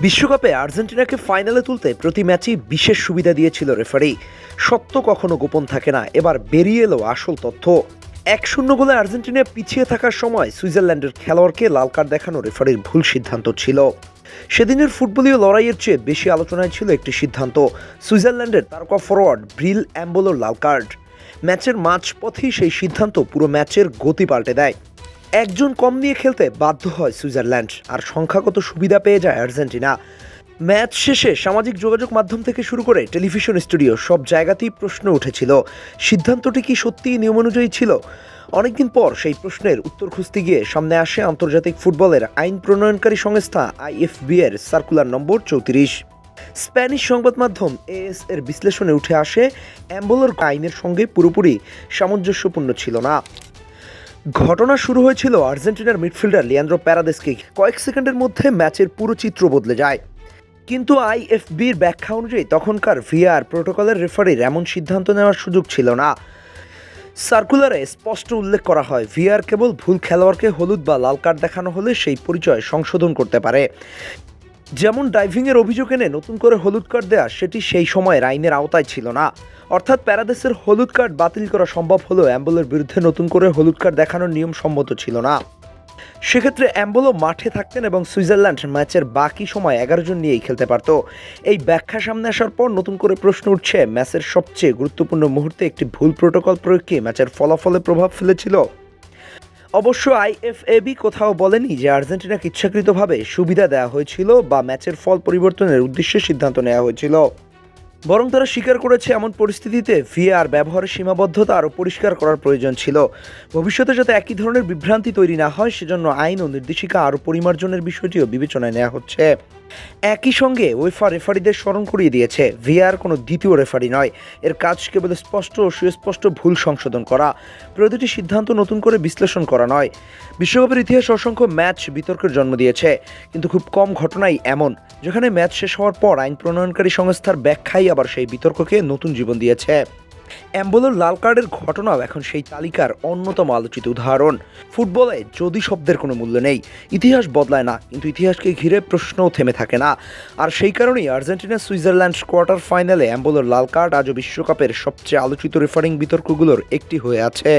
বিশ্বকাপে আর্জেন্টিনাকে ফাইনালে তুলতে প্রতি ম্যাচেই বিশেষ সুবিধা দিয়েছিল রেফারি। সত্য কখনো গোপন থাকে না, এবার বেরিয়ে এলো আসল তথ্য। 1-0 গোলে আর্জেন্টিনা পিছিয়ে থাকার সময় সুইজারল্যান্ডের খেলোয়াড়কে লাল কার্ড দেখানো রেফারির ভুল সিদ্ধান্ত ছিল। সেদিনের ফুটবলীয় লড়াইয়ের চেয়ে বেশি আলোচনায় ছিল একটি সিদ্ধান্ত, সুইজারল্যান্ডের তারকা ফরোয়ার্ড ব্রিল অ্যাম্বোলোর লাল কার্ড। ম্যাচের মাঝপথেই সেই সিদ্ধান্ত পুরো ম্যাচের গতি পাল্টে দেয়। একজন কম নিয়ে খেলতে বাধ্য হয় সুইজারল্যান্ড, আর সংখ্যাগত সুবিধা পেয়ে যায় আর্জেন্টিনা। ম্যাচ শেষে সামাজিক যোগাযোগ মাধ্যম থেকে শুরু করে টেলিভিশন স্টুডিও সব জায়গাতেই প্রশ্ন উঠেছিল, সিদ্ধান্তটি কি সত্যিই নিয়ম অনুযায়ী ছিল? অনেকদিন পর সেই প্রশ্নের উত্তর খুঁজতে গিয়ে সামনে আসে আন্তর্জাতিক ফুটবলের আইন প্রণয়নকারী সংস্থা আইএফবি এর সার্কুলার নম্বর 34। স্প্যানিশ সংবাদ মাধ্যম এএস এর বিশ্লেষণে উঠে আসে, অ্যাম্বোলোর আইনের সঙ্গে পুরোপুরি সামঞ্জস্যপূর্ণ ছিল না। ঘটনা শুরু হয়েছিল আর্জেন্টিনার মিডফিল্ডার লিয়ান্দ্রো প্যারাদেসকে কয়েক সেকেন্ডের মধ্যে ম্যাচের পুরো চিত্র বদলে যায়। কিন্তু আইএফবির ব্যাখ্যা অনুযায়ী তখনকার ভিআর প্রোটোকলের রেফারির এমন সিদ্ধান্ত নেওয়ার সুযোগ ছিল না। সার্কুলারে স্পষ্ট উল্লেখ করা হয়, ভিআর কেবল ভুল খেলোয়াড়কে হলুদ বা লাল কার্ড দেখানো হলে সেই পরিচয় সংশোধন করতে পারে। যেমন ডাইভিংয়ের অভিযোগ এনে নতুন করে হলুদ কার্ড দেওয়া, সেটি সেই সময়ের আইনের আওতায় ছিল না। অর্থাৎ প্যারাদেসের হলুদ কার্ড বাতিল করা সম্ভব হলেও অ্যাম্বোলোর বিরুদ্ধে নতুন করে হলুদ কার্ড দেখানোর নিয়ম সম্মত ছিল না। সেক্ষেত্রে অ্যাম্বোলো মাঠে থাকতেন এবং সুইজারল্যান্ড ম্যাচের বাকি সময় 11 জন নিয়েই খেলতে পারত। এই ব্যাখ্যা সামনে আসার পর নতুন করে প্রশ্ন উঠছে, ম্যাচের সবচেয়ে গুরুত্বপূর্ণ মুহূর্তে একটি ভুল প্রোটোকল প্রয়োগ কি ম্যাচের ফলাফলে প্রভাব ফেলেছিল? অবশ্য আইএফএবি কোথাও বলেনি যে আর্জেন্টিনাকে ইচ্ছাকৃতভাবে সুবিধা দেওয়া হয়েছিল বা ম্যাচের ফল পরিবর্তনের উদ্দেশ্যে সিদ্ধান্ত নেওয়া হয়েছিল। বরং তারা স্বীকার করেছে এমন পরিস্থিতিতে ভিআর ব্যবহারের সীমাবদ্ধতা আরও পরিষ্কার করার প্রয়োজন ছিল। ভবিষ্যতে যাতে একই ধরনের বিভ্রান্তি তৈরি না হয়, সেজন্য আইন ও নির্দেশিকা আরও পরিমার্জনের বিষয়টিও বিবেচনায় নেওয়া হচ্ছে। একই সঙ্গে ওয়েফা রেফারিদের স্মরণ করিয়ে দিয়েছে, ভিআর কোনো দ্বিতীয় রেফারি নয়। এর কাজ কেবল স্পষ্ট ও সুস্পষ্ট ভুল সংশোধন করা, প্রতিটি সিদ্ধান্ত নতুন করে বিশ্লেষণ করা নয়। বিশ্বকাপের ইতিহাস অসংখ্য ম্যাচ বিতর্কের জন্ম দিয়েছে, কিন্তু খুব কম ঘটনাই এমন যেখানে ম্যাচ শেষ হওয়ার পর আইন প্রণয়নকারী সংস্থার ব্যাখ্যাই আবার সেই বিতর্ককে নতুন জীবন দিয়েছে। অ্যাম্বোলোর লাল কার্ডের ঘটনাও এখন সেই তালিকার অন্যতম আলোচিত উদাহরণ। ফুটবলে যদি শব্দের কোনো মূল্য নেই, ইতিহাস বদলায় না, কিন্তু ইতিহাসকে ঘিরে প্রশ্নও থেমে থাকে না। আর সেই কারণেই আর্জেন্টিনা সুইজারল্যান্ড কোয়ার্টার ফাইনালে অ্যাম্বোলোর লাল কার্ড আজও বিশ্বকাপের সবচেয়ে আলোচিত রেফারিং বিতর্কগুলোর একটি হয়ে আছে।